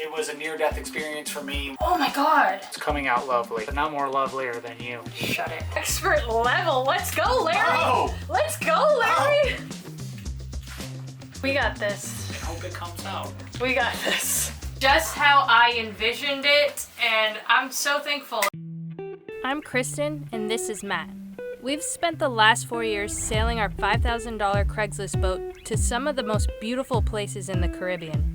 It was a near-death experience for me. Oh my god. It's coming out lovely, but not more lovelier than you. Shut it. Expert level. Let's go, Larry. Oh! Let's go, Larry. Oh. We got this. I hope it comes out. We got this. Just how I envisioned it, and I'm so thankful. I'm Kristen, and this is Matt. We've spent the last 4 years sailing our $5,000 Craigslist boat to some of the most beautiful places in the Caribbean.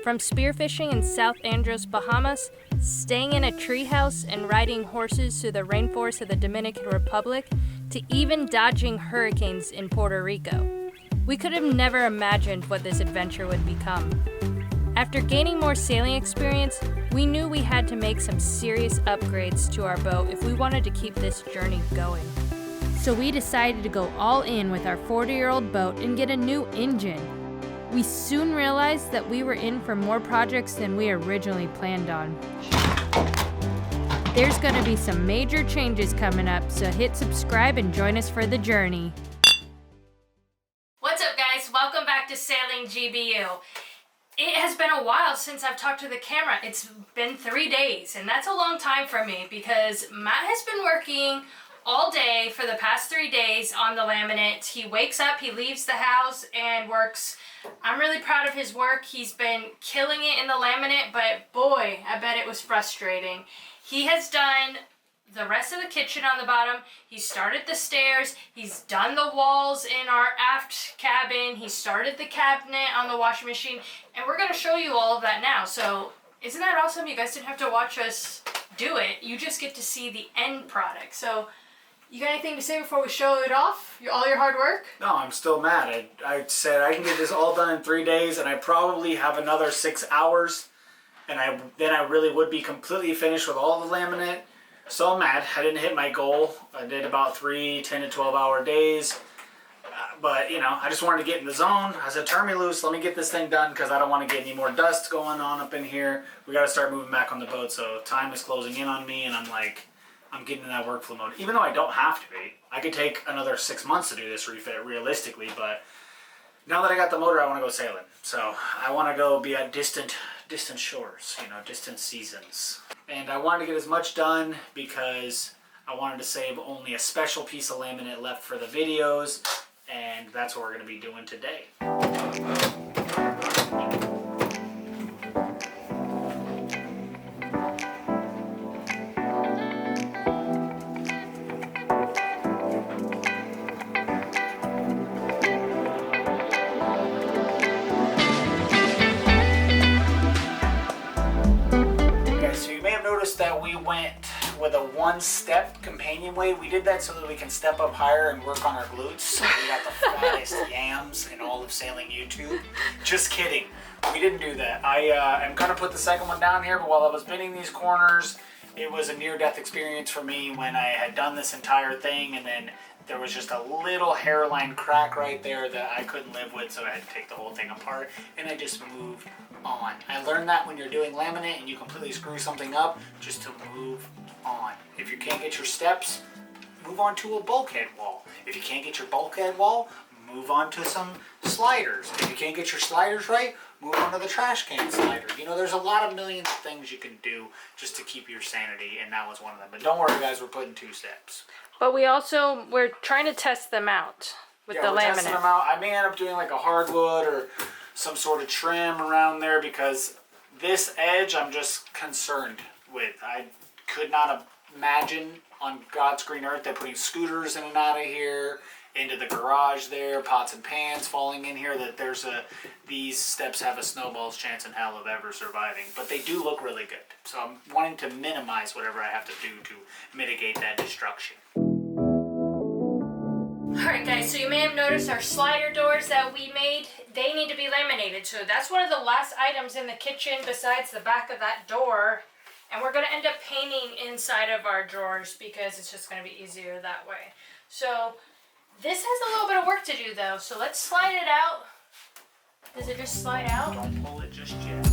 From spearfishing in South Andros, Bahamas, staying in a treehouse and riding horses through the rainforest of the Dominican Republic, to even dodging hurricanes in Puerto Rico. We could have never imagined what this adventure would become. After gaining more sailing experience, we knew we had to make some serious upgrades to our boat if we wanted to keep this journey going. So we decided to go all in with our 40-year-old boat and get a new engine. We soon realized that we were in for more projects than we originally planned on. There's going to be some major changes coming up, so hit subscribe and join us for the journey. What's up, guys? Welcome back to Sailing GBU. It has been a while since I've talked to the camera. It's been 3 days, and that's a long time for me because Matt has been working all day for the past 3 days on the laminate. He wakes up, he leaves the house, and works. I'm really proud of his work. He's been killing it in the laminate, but boy, I bet it was frustrating. He has done the rest of the kitchen on the bottom. He started the stairs. He's done the walls in our aft cabin. He started the cabinet on the washing machine, and we're going to show you all of that now. So isn't that awesome? You guys didn't have to watch us do it. You just get to see the end product. So you got anything to say before we show it off? All your hard work? No, I'm still mad. I said I can get this all done in 3 days, and I probably have another 6 hours, and then I really would be completely finished with all the laminate. So I'm mad. I didn't hit my goal. I did about 3 10 to 12 hour days. But, you know, I just wanted to get in the zone. I said, turn me loose. Let me get this thing done because I don't want to get any more dust going on up in here. We got to start moving back on the boat. So time is closing in on me, and I'm like, I'm getting in that workflow mode. Even though I don't have to be. I could take another 6 months to do this refit realistically. But now that I got the motor, I want to go sailing. So I want to go be at distant shores, you know, distant seasons. And I wanted to get as much done because I wanted to save only a special piece of laminate left for the videos, and that's what we're going to be doing today. That we went with a one-step companionway. We did that so that we can step up higher and work on our glutes. So we got the fattest yams in all of sailing YouTube. Just kidding. We didn't do that. I am going to put the second one down here, but while I was bending these corners, it was a near-death experience for me when I had done this entire thing, and then there was just a little hairline crack right there that I couldn't live with, so I had to take the whole thing apart, and I just moved on. I learned that when you're doing laminate and you completely screw something up, just to move on. If you can't get your steps, move on to a bulkhead wall. If you can't get your bulkhead wall, move on to some sliders. If you can't get your sliders right, move on to the trash can slider. You know, there's a lot of millions of things you can do just to keep your sanity, and that was one of them. But don't worry, guys, we're putting 2 steps. But we're trying to test them out with the laminate. Testing them out. I may end up doing like a hardwood or some sort of trim around there because this edge I'm just concerned with. I could not imagine on God's green earth that putting scooters in and out of here, into the garage there, pots and pans falling in here, that these steps have a snowball's chance in hell of ever surviving. But they do look really good. So I'm wanting to minimize whatever I have to do to mitigate that destruction. Alright guys, so you may have noticed our slider doors that we made, they need to be laminated. So that's one of the last items in the kitchen besides the back of that door. And we're going to end up painting inside of our drawers because it's just going to be easier that way. So this has a little bit of work to do though, so let's slide it out. Does it just slide out? Don't pull it just yet.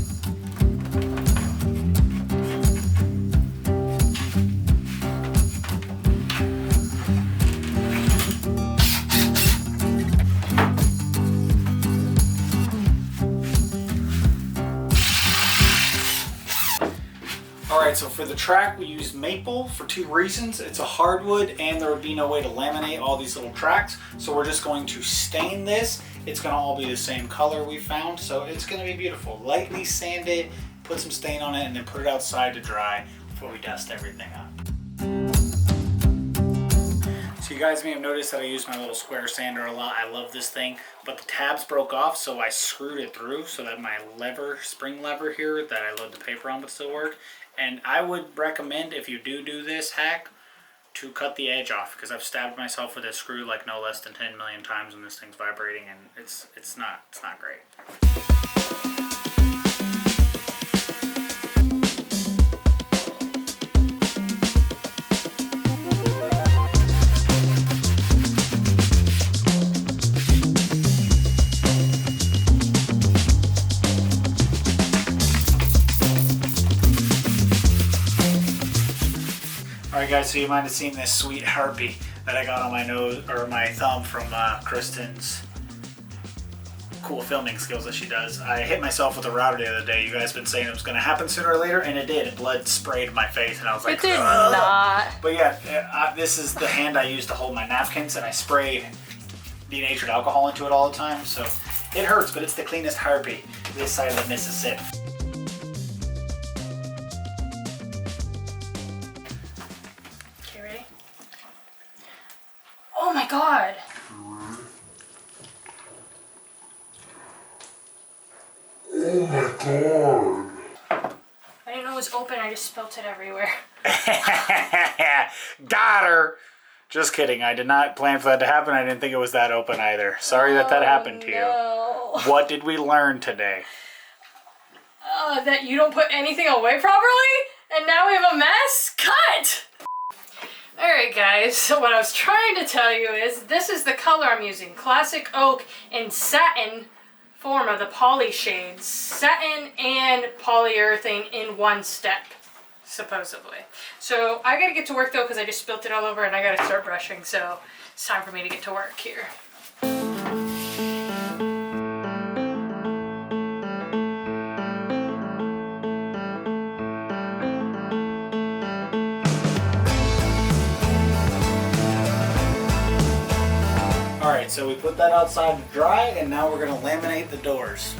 Alright, so for the track we used maple for 2 reasons. It's a hardwood and there would be no way to laminate all these little tracks. So we're just going to stain this. It's going to all be the same color we found, so it's going to be beautiful. Lightly sand it, put some stain on it, and then put it outside to dry before we dust everything up. So you guys may have noticed that I use my little square sander a lot. I love this thing, but the tabs broke off, so I screwed it through so that my lever, spring lever here that I load the paper on would still work. And I would recommend, if you do this hack, to cut the edge off, because I've stabbed myself with a screw like no less than 10 million times when this thing's vibrating, and it's not great. Alright guys, so you might have seen this sweet harpy that I got on my nose, or my thumb, from Kristen's cool filming skills that she does. I hit myself with a router the other day. You guys have been saying it was going to happen sooner or later, and it did. And blood sprayed my face, and I was like, it did not. But yeah, this is the hand I use to hold my napkins, and I spray denatured alcohol into it all the time, so it hurts, but it's the cleanest harpy this side of the Mississippi. Oh my god! Oh my god! I didn't know it was open, I just spilt it everywhere. Got her! Just kidding, I did not plan for that to happen. I didn't think it was that open either. Sorry that happened to you. What did we learn today? That you don't put anything away properly? And now we have a mess? Cut! Alright guys, so what I was trying to tell you is this is the color I'm using. Classic oak and satin form of the poly shades. Satin and polyurethane in one step, supposedly. So I gotta get to work though because I just spilt it all over and I gotta start brushing, so it's time for me to get to work here. Alright, so we put that outside to dry, and now we're going to laminate the doors.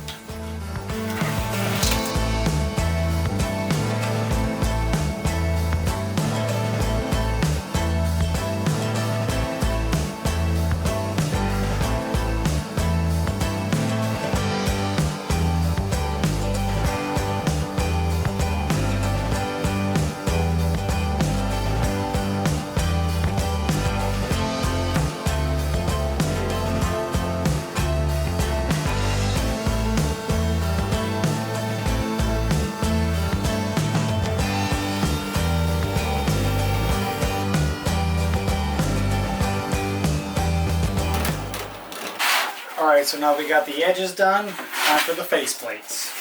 Alright, so now we got the edges done, time for the face plates.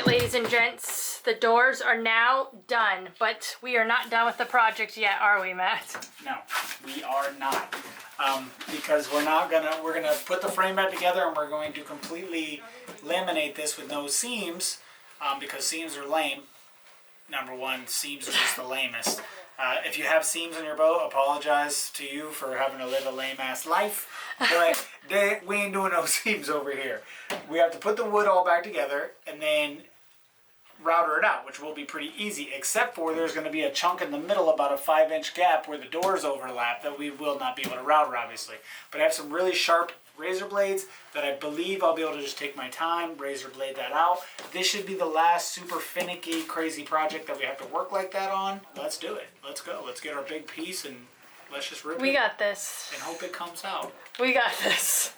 Ladies and gents, the doors are now done, but we are not done with the project yet, are we, Matt? No, we are not. Because we're gonna put the frame back together and we're going to completely laminate this with no seams, because seams are lame. Number one, seams are just the lamest. If you have seams in your boat, apologize to you for having to live a lame-ass life, but we ain't doing no seams over here. We have to put the wood all back together and then router it out, which will be pretty easy, except for there's going to be a chunk in the middle, about a 5-inch gap where the doors overlap that we will not be able to router, obviously. But I have some really sharp razor blades that I believe I'll be able to just take my time, razor blade that out. This should be the last super finicky, crazy project that we have to work like that on. Let's do it. Let's go. Let's get our big piece and let's just rip it. We got this. And hope it comes out. We got this.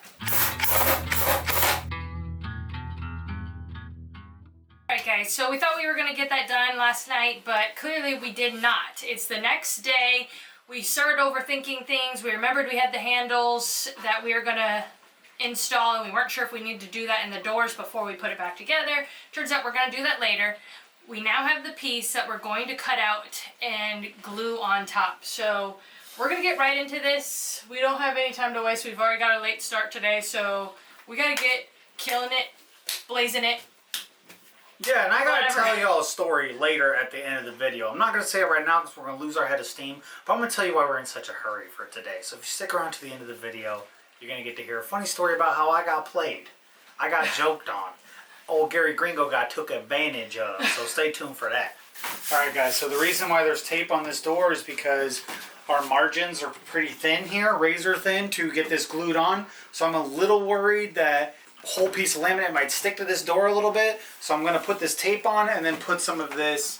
Alright guys, so we thought we were going to get that done last night, but clearly we did not. It's the next day. We started overthinking things. We remembered we had the handles that we were going to install, and we weren't sure if we needed to do that in the doors before we put it back together. Turns out we're going to do that later. We now have the piece that we're going to cut out and glue on top. So we're going to get right into this. We don't have any time to waste. We've already got a late start today, so we got to get killing it, blazing it. Yeah, and I gotta Whatever. tell y'all a story later at the end of the video. I'm not gonna say it right now because we're gonna lose our head of steam, but I'm gonna tell you why we're in such a hurry for today. So if you stick around to the end of the video, you're gonna get to hear a funny story about how I got played. I got joked on. Old Gary Gringo got took advantage of, so stay tuned for that. Alright guys, so the reason why there's tape on this door is because our margins are pretty thin here, razor thin, to get this glued on. So I'm a little worried that whole piece of laminate might stick to this door a little bit, so I'm going to put this tape on and then put some of this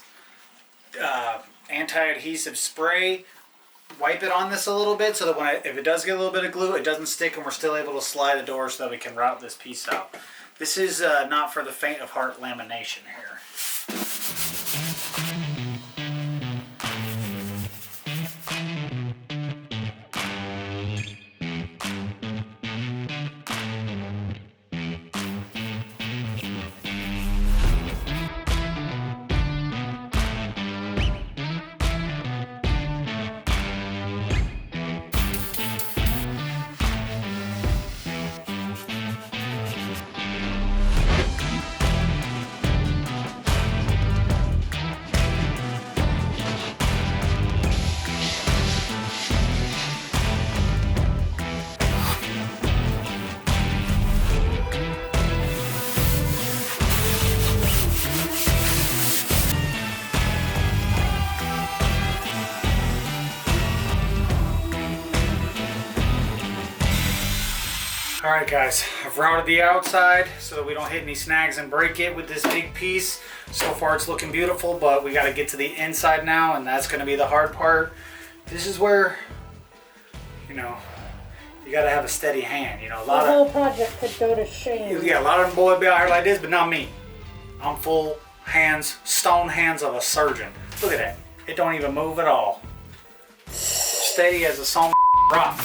anti-adhesive spray, wipe it on this a little bit so that if it does get a little bit of glue, it doesn't stick and we're still able to slide the door so that we can route this piece out. This is not for the faint of heart lamination here. Alright guys, I've routed the outside so that we don't hit any snags and break it with this big piece. So far it's looking beautiful, but we got to get to the inside now, and that's going to be the hard part. This is where, you know, you got to have a steady hand. You know, a lot The whole project could go to shame. yeah, a lot of them boys be out here like this, but not me. I'm full hands, stone hands of a surgeon. Look at that. It don't even move at all. Steady as a stone rock.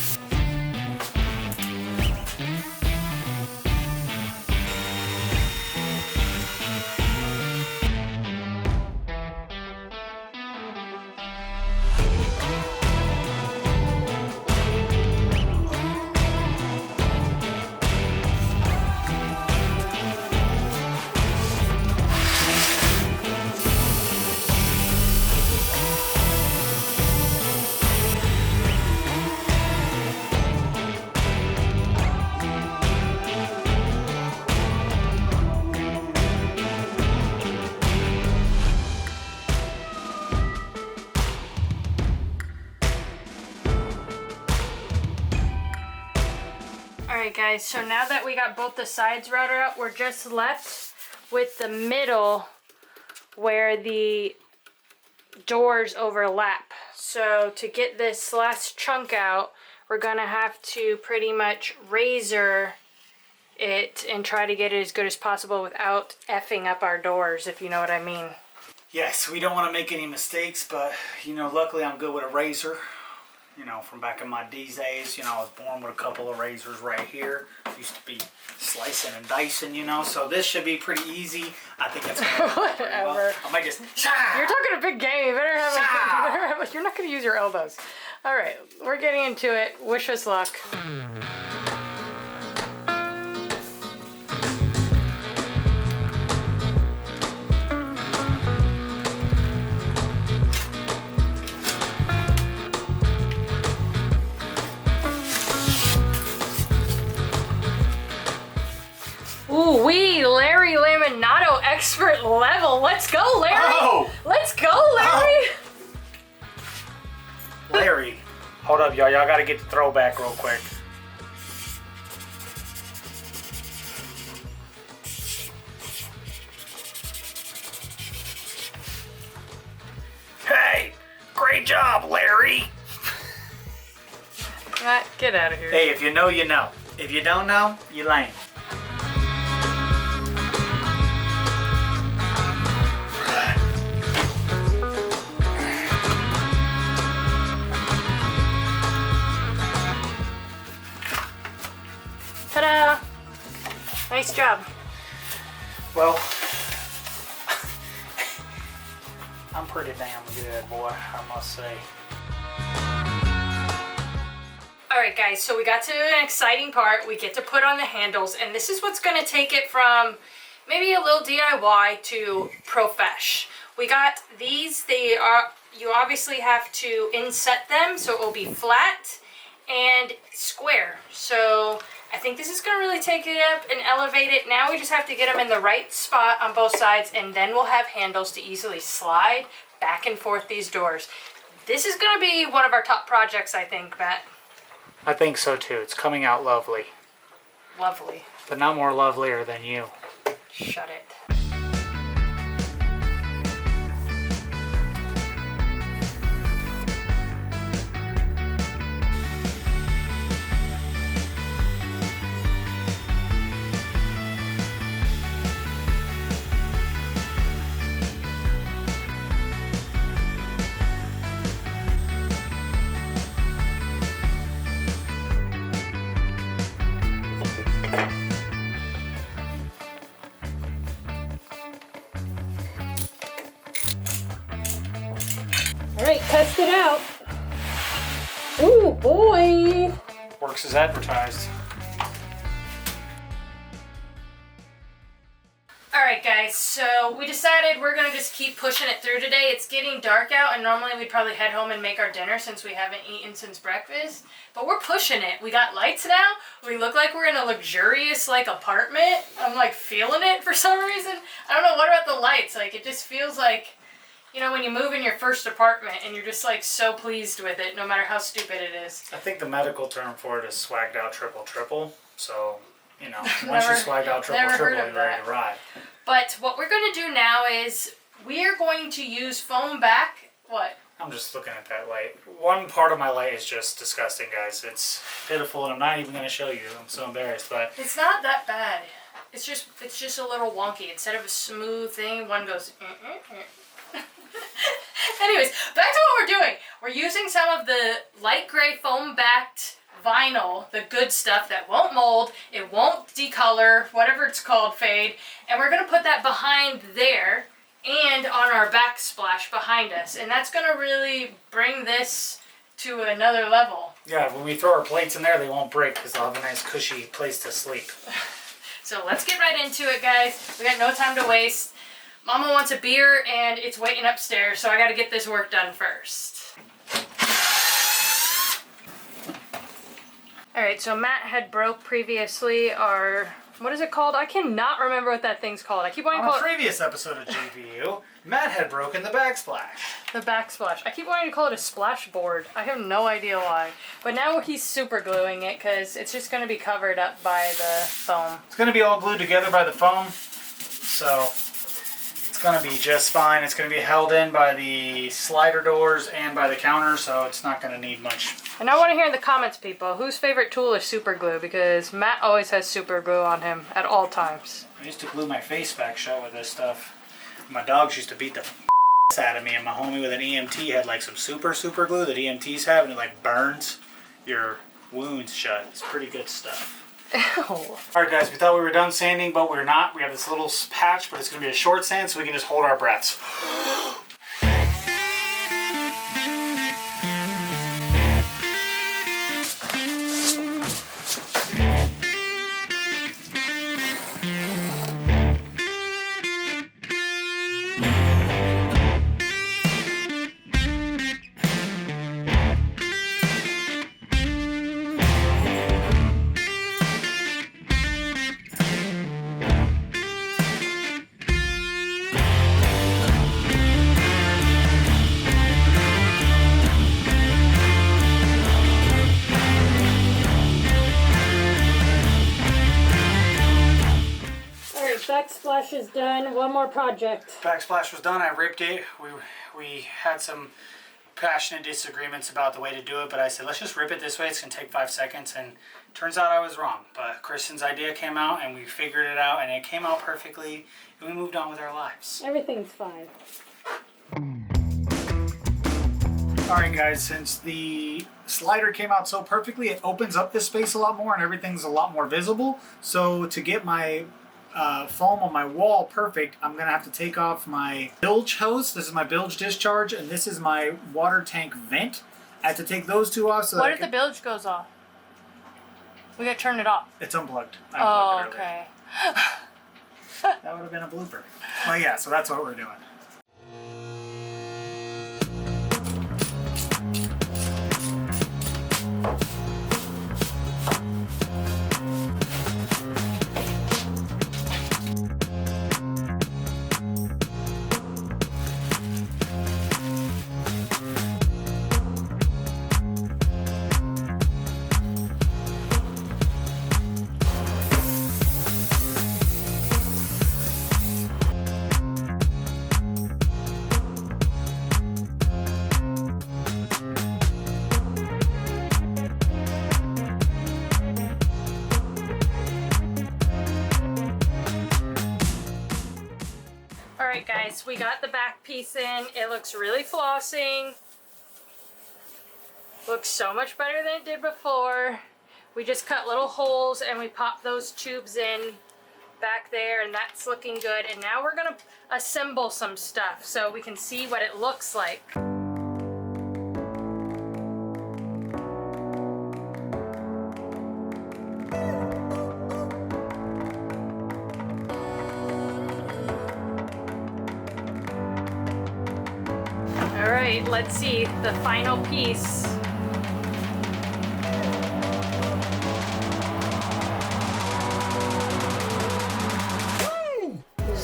Alright guys, so now that we got both the sides routed out, we're just left with the middle where the doors overlap. So to get this last chunk out, we're gonna have to pretty much razor it and try to get it as good as possible without effing up our doors, if you know what I mean. Yes, we don't want to make any mistakes, but, you know, luckily I'm good with a razor. You know, from back in my D's days, you know, I was born with a couple of razors right here. Used to be slicing and dicing, you know, so this should be pretty easy. I think it's going to be pretty well. Whatever. I might just... You're talking a big game. You better have you're not going to use your elbows. All right, we're getting into it. Wish us luck. Ooh wee, Larry Laminato expert level. Let's go, Larry. Oh! Let's go, Larry. Larry. Hold up, y'all. Y'all got to get the throwback real quick. Larry. Matt, get out of here. Hey, if you know, you know. If you don't know, you lame. Ta-da! Nice job. Well, I'm pretty damn good, boy, I must say. Alright guys, so we got to an exciting part. We get to put on the handles, and this is what's going to take it from maybe a little DIY to profesh. We got these. You obviously have to inset them so it will be flat and square. So I think this is going to really take it up and elevate it. Now we just have to get them in the right spot on both sides, and then we'll have handles to easily slide back and forth these doors. This is going to be one of our top projects, I think, Matt. I think so too. It's coming out lovely. Lovely. But not more lovelier than you. Shut it. All right, test it out. Ooh, boy. Works as advertised. Alright guys, so we decided we're going to just keep pushing it through today. It's getting dark out, and normally we'd probably head home and make our dinner since we haven't eaten since breakfast. But we're pushing it. We got lights now. We look like we're in a luxurious apartment. I'm feeling it for some reason. I don't know, what about the lights? It just feels like, you know, when you move in your first apartment and you're just so pleased with it, no matter how stupid it is. I think the medical term for it is swagged out triple. So, you know, once you swagged out triple, you're ready to ride. But what we're going to do now is we are going to use foam back. What? I'm just looking at that light. One part of my light is just disgusting, guys. It's pitiful, and I'm not even going to show you. I'm so embarrassed, but It's not that bad. It's just a little wonky. Instead of a smooth thing, one goes. Anyways, back to what we're doing. We're using some of the light gray foam backed vinyl, the good stuff that won't mold, it won't decolor, whatever it's called, fade, and we're going to put that behind there and on our backsplash behind us, and that's going to really bring this to another level. yeah, when we throw our plates in there, they won't break because they'll have a nice cushy place to sleep. So let's get right into it, guys. We got no time to waste. Mama wants a beer and it's waiting upstairs, so I got to get this work done first. Alright, so Matt had broke previously our, what is it called? I cannot remember what that thing's called. I keep wanting to On call a previous episode of GVU, Matt had broken the backsplash. it the backsplash. I keep wanting to call it a splash board. I have no idea why. But now he's super gluing it because it's just going to be covered up by the foam. It's going to be all glued together by the foam, so it's going to be just fine. It's going to be held in by the slider doors and by the counter, so it's not going to need much. And I want to hear in the comments, people, whose favorite tool is super glue, because Matt always has super glue on him at all times. I used to glue my face back shut with this stuff. My dogs used to beat the out of me, and my homie with an EMT had some super glue that EMTs have, and it burns your wounds shut. It's pretty good stuff. Ew. Alright guys, we thought we were done sanding, but we're not. We have this little patch, but it's going to be a short sand, so we can just hold our breaths. Backsplash is done. One more project. Backsplash was done. I ripped it. We had some passionate disagreements about the way to do it, but I said, let's just rip it this way. It's gonna take 5 seconds, and turns out I was wrong. But Kristen's idea came out, and we figured it out, and it came out perfectly, and we moved on with our lives. Everything's fine. Alright guys, since the slider came out so perfectly, it opens up this space a lot more and everything's a lot more visible. So to get my foam on my wall perfect, I'm going to have to take off my bilge hose. This is my bilge discharge, and this is my water tank vent. I have to take those two off. So What if the bilge goes off? We gotta turn it off. It's unplugged. I Oh, unplugged it earlier. okay. That would have been a blooper. Well, yeah, so that's what we're doing. Alright guys, we got the back piece in. It looks really flossing. Looks so much better than it did before. We just cut little holes and we popped those tubes in back there, and that's looking good. And now we're gonna assemble some stuff so we can see what it looks like. Alright, let's see the final piece.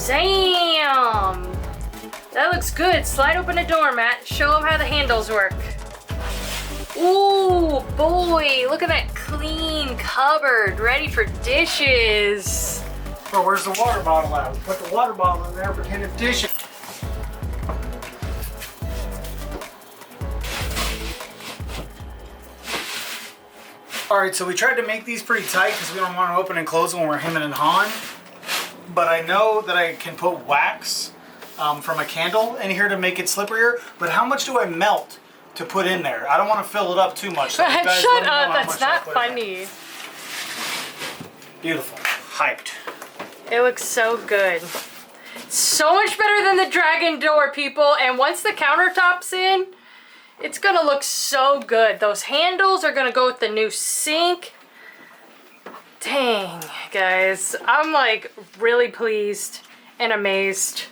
Damn! That looks good. Slide open the door, Matt. Show them how the handles work. Ooh, boy, look at that clean cupboard, ready for dishes. Bro, where's the water bottle at? We put the water bottle in there, pretend it's dishes. Alright, so we tried to make these pretty tight because we don't want to open and close them when we're hemming and hawing. But I know that I can put wax from a candle in here to make it slipperier. But how much do I melt to put in there? I don't want to fill it up too much. So you guys let Shut me know up, how that's much I not put in there. funny. Beautiful. Hyped. It looks so good. So much better than the dragon door, people. And once the countertop's in, it's gonna look so good. Those handles are gonna go with the new sink. Dang, guys. I'm like really pleased and amazed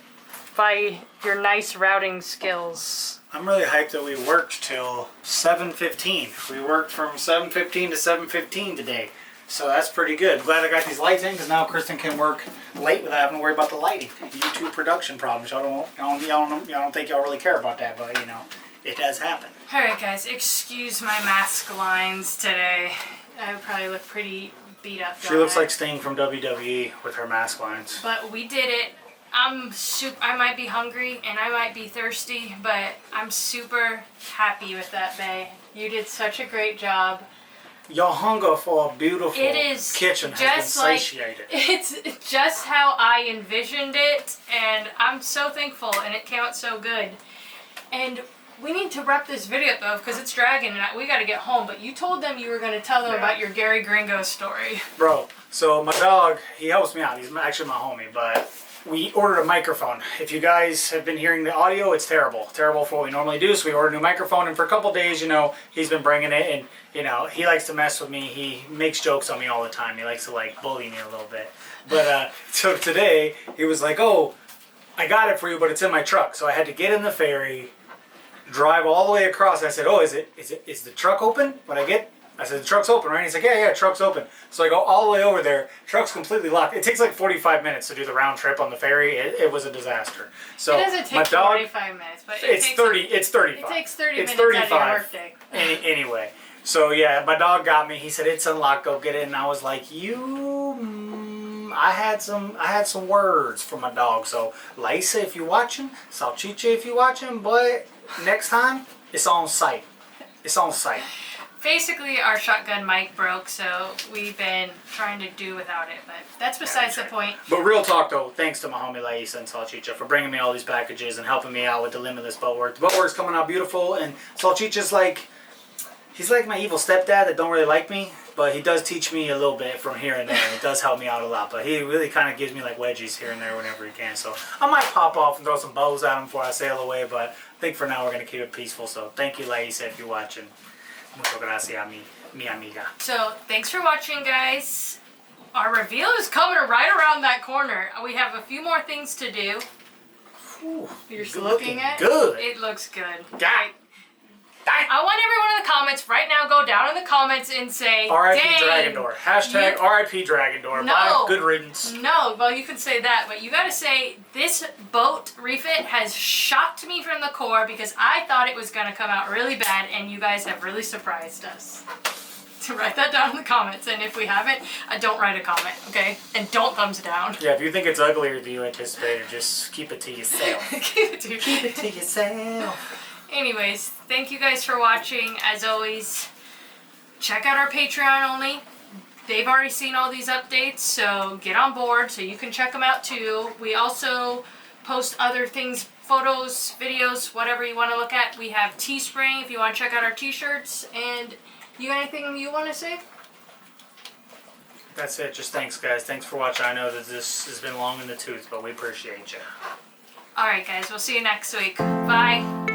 by your nice routing skills. I'm really hyped that we worked till 7:15. We worked from 7:15 to 7:15 today. So that's pretty good. Glad I got these lights in because now Kristen can work late without having to worry about the lighting. YouTube production problems. Y'all don't think y'all really care about that, but you know, it does happen. Alright guys, excuse my mask lines today. I probably look pretty beat up. She looks like Sting from WWE with her mask lines. But we did it. I might be hungry and I might be thirsty, but I'm super happy with that, bae. You did such a great job. Your hunger for a beautiful It is kitchen has just been like satiated. it's just how I envisioned it, and I'm so thankful, and it came out so good. And we need to wrap this video up though, because it's dragging, and we got to get home. But you told them you were going to tell them about your Gary Gringo story. Bro, so my dog, he helps me out. He's actually my homie, but we ordered a microphone. If you guys have been hearing the audio, it's terrible. Terrible for what we normally do. So we ordered a new microphone, and for a couple days, you know, he's been bringing it, and you know, he likes to mess with me. He makes jokes on me all the time. He likes to like bully me a little bit. But so today, he was like, "Oh, I got it for you, but it's in my truck." So I had to get in the ferry, drive all the way across. I said, "Oh, is the truck open?" I said, "The truck's open, right?" He's like, "Yeah, truck's open." So I go all the way over there. Truck's completely locked. It takes like 45 minutes to do the round trip on the ferry. It was a disaster. So It doesn't my take dog, 45 minutes, but it's 35. It takes 30 it's minutes out of your 35. workday. Anyway, so yeah, my dog got me. He said it's unlocked. Go get it. And I was like, I had some words for my dog. So Lisa, if you're watching, Salchicha, if you're watching, but next time It's on site. It's on site. Basically, our shotgun mic broke, so we've been trying to do without it, but that's besides the point. But real talk though, thanks to my homie Laisa and Salchicha for bringing me all these packages and helping me out with the limitless boat work. The boat work's coming out beautiful, and Salchicha's like, he's like my evil stepdad that don't really like me, but he does teach me a little bit from here and there, and it does help me out a lot. But he really kind of gives me like wedgies here and there whenever he can. So I might pop off and throw some bows at him before I sail away, but I think for now we're gonna keep it peaceful. So thank you, Laisa, if you're watching. Mucho gracias, mi amiga. So, thanks for watching, guys. Our reveal is coming right around that corner. We have a few more things to do. Ooh, You're just good looking at it? good. It looks good. Dang. I want everyone in the comments right now, go down in the comments and say, R.I.P. dang. Dragon Door. Hashtag R.I.P. Dragon Door. No. Bye. Good riddance. No, well, you can say that, but you gotta say, this boat refit has shocked me from the core because I thought it was gonna come out really bad, and you guys have really surprised us. So write that down in the comments, and if we haven't, don't write a comment, okay? And don't thumbs down. Yeah, if you think it's uglier than you anticipated, just keep it to yourself. Keep it to yourself. Anyways, thank you guys for watching. As always, check out our Patreon only. They've already seen all these updates, so get on board so you can check them out too. We also post other things, photos, videos, whatever you want to look at. We have Teespring if you want to check out our t-shirts. And you got anything you want to say? That's it. Just thanks, guys. Thanks for watching. I know that this has been long in the tooth, but we appreciate you. Alright guys, we'll see you next week. Bye.